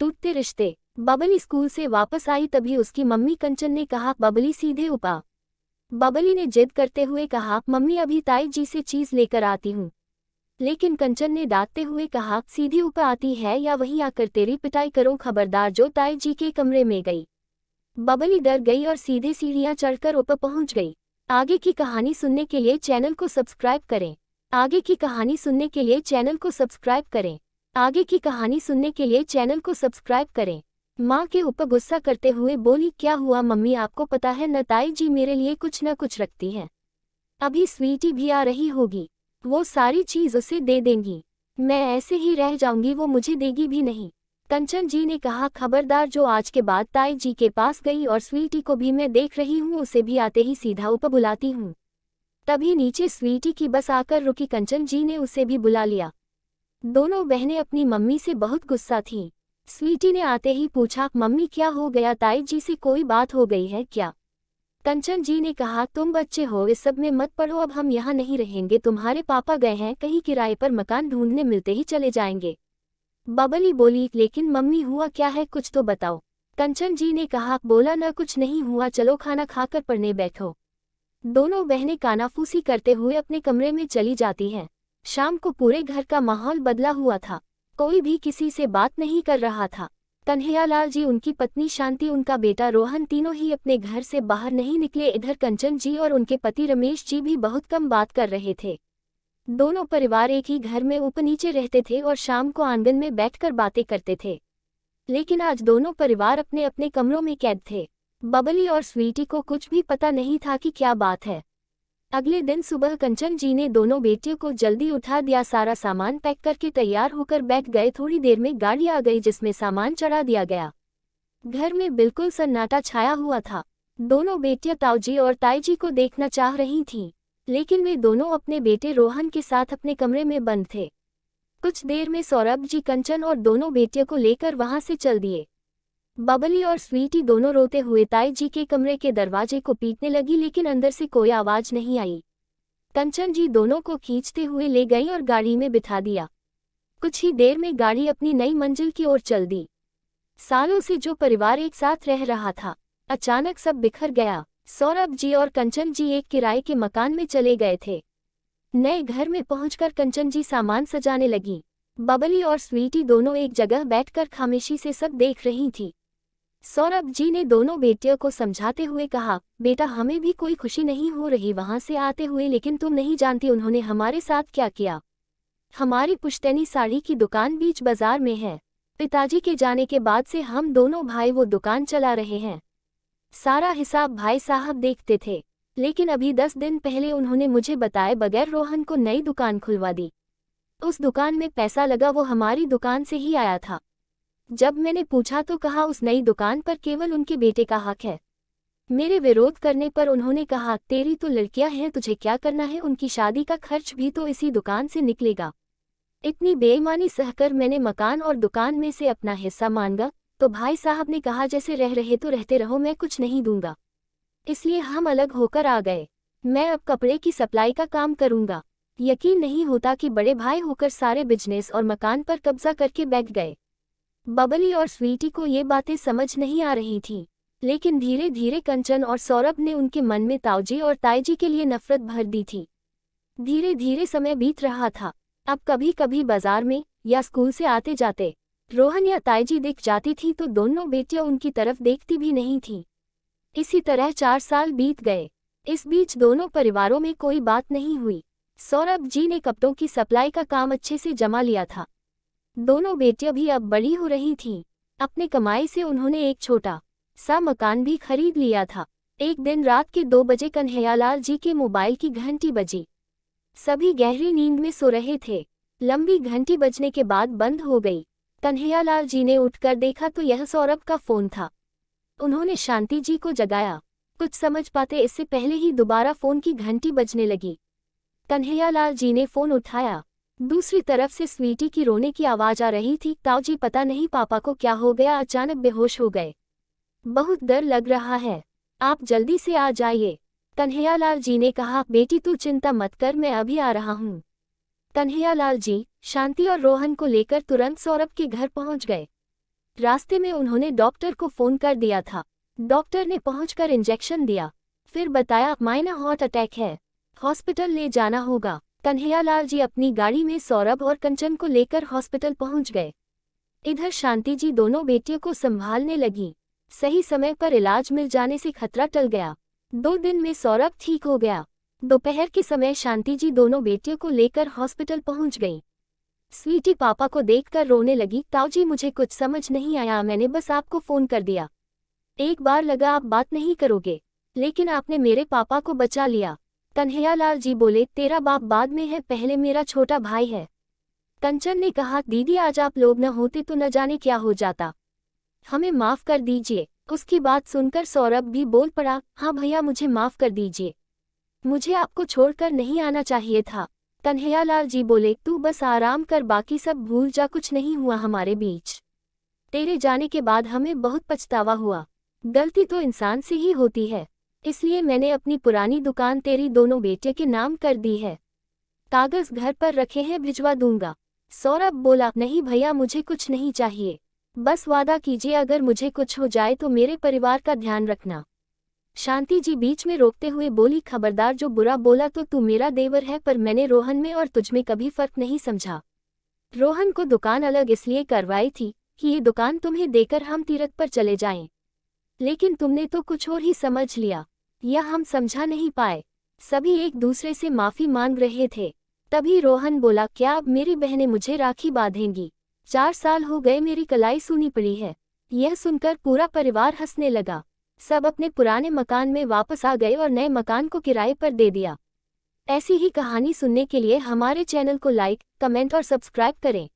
टूटते रिश्ते। बबली स्कूल से वापस आई तभी उसकी मम्मी कंचन ने कहा, बबली सीधे उपा। बबली ने जिद करते हुए कहा, मम्मी अभी ताई जी से चीज लेकर आती हूँ। लेकिन कंचन ने डांटते हुए कहा, सीधी ऊपर आती है या वहीं आकर तेरी पिटाई करो, खबरदार। जो ताई जी के कमरे में गई, बबली डर गई और सीधे सीढ़ियां चढ़कर ऊपर पहुंच गई। आगे की कहानी सुनने के लिए चैनल को सब्सक्राइब करें। आगे की कहानी सुनने के लिए चैनल को सब्सक्राइब करें। आगे की कहानी सुनने के लिए चैनल को सब्सक्राइब करें। माँ के ऊपर गुस्सा करते हुए बोली, क्या हुआ मम्मी, आपको पता है न ताई जी मेरे लिए कुछ न कुछ रखती हैं। अभी स्वीटी भी आ रही होगी, वो सारी चीज उसे दे देंगी। मैं ऐसे ही रह जाऊंगी, वो मुझे देगी भी नहीं। कंचन जी ने कहा, खबरदार। जो आज के बाद ताई जी के पास गई और स्वीटी को भी मैं देख रही हूँ, उसे भी आते ही सीधा ऊपर बुलाती हूँ। तभी नीचे स्वीटी की बस आकर रुकी। कंचन जी ने उसे भी बुला लिया। दोनों बहनें अपनी मम्मी से बहुत गुस्सा थीं। स्वीटी ने आते ही पूछा, मम्मी क्या हो गया, ताई जी से कोई बात हो गई है क्या? कंचन जी ने कहा, तुम बच्चे हो, इस सब में मत पड़ो, अब हम यहाँ नहीं रहेंगे। तुम्हारे पापा गए हैं कहीं किराए पर मकान ढूंढने, मिलते ही चले जाएंगे। बबली बोली, लेकिन मम्मी हुआ क्या है, कुछ तो बताओ। कंचन जी ने कहा, बोला ना कुछ नहीं हुआ, चलो खाना खाकर पढ़ने बैठो। दोनों बहनें कानाफूसी करते हुए अपने कमरे में चली जाती हैं। शाम को पूरे घर का माहौल बदला हुआ था। कोई भी किसी से बात नहीं कर रहा था। कन्हैयालाल जी, उनकी पत्नी शांति, उनका बेटा रोहन, तीनों ही अपने घर से बाहर नहीं निकले। इधर कंचन जी और उनके पति रमेश जी भी बहुत कम बात कर रहे थे। दोनों परिवार एक ही घर में ऊपर नीचे रहते थे और शाम को आंगन में बैठकर बातें करते थे। लेकिन आज दोनों परिवार अपने अपने कमरों में कैद थे। बबली और स्वीटी को कुछ भी पता नहीं था कि क्या बात है। अगले दिन सुबह कंचन जी ने दोनों बेटियों को जल्दी उठा दिया। सारा सामान पैक करके तैयार होकर बैठ गए। थोड़ी देर में गाड़ी आ गई जिसमें सामान चढ़ा दिया गया। घर में बिल्कुल सन्नाटा छाया हुआ था। दोनों बेटियां ताऊजी और ताईजी को देखना चाह रही थीं, लेकिन वे दोनों अपने बेटे रोहन के साथ अपने कमरे में बंद थे। कुछ देर में सौरभ जी कंचन और दोनों बेटियों को लेकर वहां से चल दिए। बबली और स्वीटी दोनों रोते हुए ताई जी के कमरे के दरवाजे को पीटने लगी, लेकिन अंदर से कोई आवाज नहीं आई। कंचन जी दोनों को खींचते हुए ले गई और गाड़ी में बिठा दिया। कुछ ही देर में गाड़ी अपनी नई मंजिल की ओर चल दी। सालों से जो परिवार एक साथ रह रहा था, अचानक सब बिखर गया। सौरभ जी और कंचन जी एक किराए के मकान में चले गए थे। नए घर में पहुंचकर कंचन जी सामान सजाने लगी। बबली और स्वीटी दोनों एक जगह बैठकर खामोशी से सब देख रही थी। सौरभ जी ने दोनों बेटियों को समझाते हुए कहा, बेटा हमें भी कोई खुशी नहीं हो रही वहां से आते हुए, लेकिन तुम नहीं जानती उन्होंने हमारे साथ क्या किया। हमारी पुश्तैनी साड़ी की दुकान बीच बाजार में है। पिताजी के जाने के बाद से हम दोनों भाई वो दुकान चला रहे हैं। सारा हिसाब भाई साहब देखते थे, लेकिन अभी 10 दिन पहले उन्होंने मुझे बताए बगैर रोहन को नई दुकान खुलवा दी। उस दुकान में पैसा लगा वो हमारी दुकान से ही आया था। जब मैंने पूछा तो कहा उस नई दुकान पर केवल उनके बेटे का हक है। मेरे विरोध करने पर उन्होंने कहा, तेरी तो लड़कियां हैं, तुझे क्या करना है, उनकी शादी का खर्च भी तो इसी दुकान से निकलेगा। इतनी बेईमानी सहकर मैंने मकान और दुकान में से अपना हिस्सा मांगा, तो भाई साहब ने कहा जैसे रह रहे तो रहते रहो, मैं कुछ नहीं दूंगा। इसलिए हम अलग होकर आ गए। मैं अब कपड़े की सप्लाई का काम करूंगा। यकीन नहीं होता कि बड़े भाई होकर सारे बिजनेस और मकान पर कब्जा करके बैठ गए। बबली और स्वीटी को ये बातें समझ नहीं आ रही थीं, लेकिन धीरे धीरे कंचन और सौरभ ने उनके मन में ताऊजी और ताईजी के लिए नफरत भर दी थी। धीरे धीरे समय बीत रहा था। अब कभी कभी बाजार में या स्कूल से आते जाते रोहन या ताईजी दिख जाती थी तो दोनों बेटियां उनकी तरफ देखती भी नहीं थीं। इसी तरह 4 साल बीत गए। इस बीच दोनों परिवारों में कोई बात नहीं हुई। सौरभ जी ने कपड़ों की सप्लाई का काम अच्छे से जमा लिया था। दोनों बेटियां भी अब बड़ी हो रही थीं। अपने कमाई से उन्होंने एक छोटा सा मकान भी खरीद लिया था। एक दिन रात के 2 बजे कन्हैयालाल जी के मोबाइल की घंटी बजी। सभी गहरी नींद में सो रहे थे। लंबी घंटी बजने के बाद बंद हो गई। कन्हैयालाल जी ने उठकर देखा तो यह सौरभ का फोन था। उन्होंने शांति जी को जगाया। कुछ समझ पाते इससे पहले ही दोबारा फोन की घंटी बजने लगी। कन्हैयालाल जी ने फोन उठाया। दूसरी तरफ से स्वीटी की रोने की आवाज आ रही थी। ताऊजी पता नहीं पापा को क्या हो गया, अचानक बेहोश हो गए। बहुत डर लग रहा है, आप जल्दी से आ जाइए। कन्हैयालाल जी ने कहा, बेटी तू चिंता मत कर, मैं अभी आ रहा हूँ। कन्हैयालाल जी शांति और रोहन को लेकर तुरंत सौरभ के घर पहुंच गए। रास्ते में उन्होंने डॉक्टर को फोन कर दिया था। डॉक्टर ने पहुंचकर इंजेक्शन दिया, फिर बताया माइनर हार्ट अटैक है, हॉस्पिटल ले जाना होगा। कन्हैयालाल जी अपनी गाड़ी में सौरभ और कंचन को लेकर हॉस्पिटल पहुंच गए। इधर शांति जी दोनों बेटियों को संभालने लगी। सही समय पर इलाज मिल जाने से खतरा टल गया। 2 दिन में सौरभ ठीक हो गया। दोपहर के समय शांति जी दोनों बेटियों को लेकर हॉस्पिटल पहुंच गई। स्वीटी पापा को देखकर रोने लगी। ताऊजी मुझे कुछ समझ नहीं आया, मैंने बस आपको फोन कर दिया। एक बार लगा आप बात नहीं करोगे, लेकिन आपने मेरे पापा को बचा लिया। कन्हैयालाल जी बोले तेरा बाप बाद में है, पहले मेरा छोटा भाई है। कंचन ने कहा दीदी आज आप लोग न होते तो न जाने क्या हो जाता, हमें माफ कर दीजिए। उसकी बात सुनकर सौरभ भी बोल पड़ा, हाँ भैया मुझे माफ कर दीजिए, मुझे आपको छोड़कर नहीं आना चाहिए था। कन्हैयालाल जी बोले तू बस आराम कर, बाकी सब भूल जा, कुछ नहीं हुआ हमारे बीच। तेरे जाने के बाद हमें बहुत पछतावा हुआ। गलती तो इंसान से ही होती है, इसलिए मैंने अपनी पुरानी दुकान तेरी दोनों बेटे के नाम कर दी है। कागज घर पर रखे हैं, भिजवा दूंगा। सौरभ बोला नहीं भैया मुझे कुछ नहीं चाहिए, बस वादा कीजिए अगर मुझे कुछ हो जाए तो मेरे परिवार का ध्यान रखना। शांति जी बीच में रोकते हुए बोली खबरदार, जो बुरा बोला तो तू मेरा देवर है, पर मैंने रोहन में और तुझमें कभी फर्क नहीं समझा। रोहन को दुकान अलग इसलिए करवाई थी कि ये दुकान तुम्हें देकर हम तीरथ पर चले जाएं, लेकिन तुमने तो कुछ और ही समझ लिया, यह हम समझा नहीं पाए। सभी एक दूसरे से माफी मांग रहे थे। तभी रोहन बोला क्या अब मेरी बहनें मुझे राखी बांधेंगी? 4 साल हो गए मेरी कलाई सूनी पड़ी है। यह सुनकर पूरा परिवार हंसने लगा। सब अपने पुराने मकान में वापस आ गए और नए मकान को किराए पर दे दिया। ऐसी ही कहानी सुनने के लिए हमारे चैनल को लाइक, कमेंट और सब्सक्राइब करें।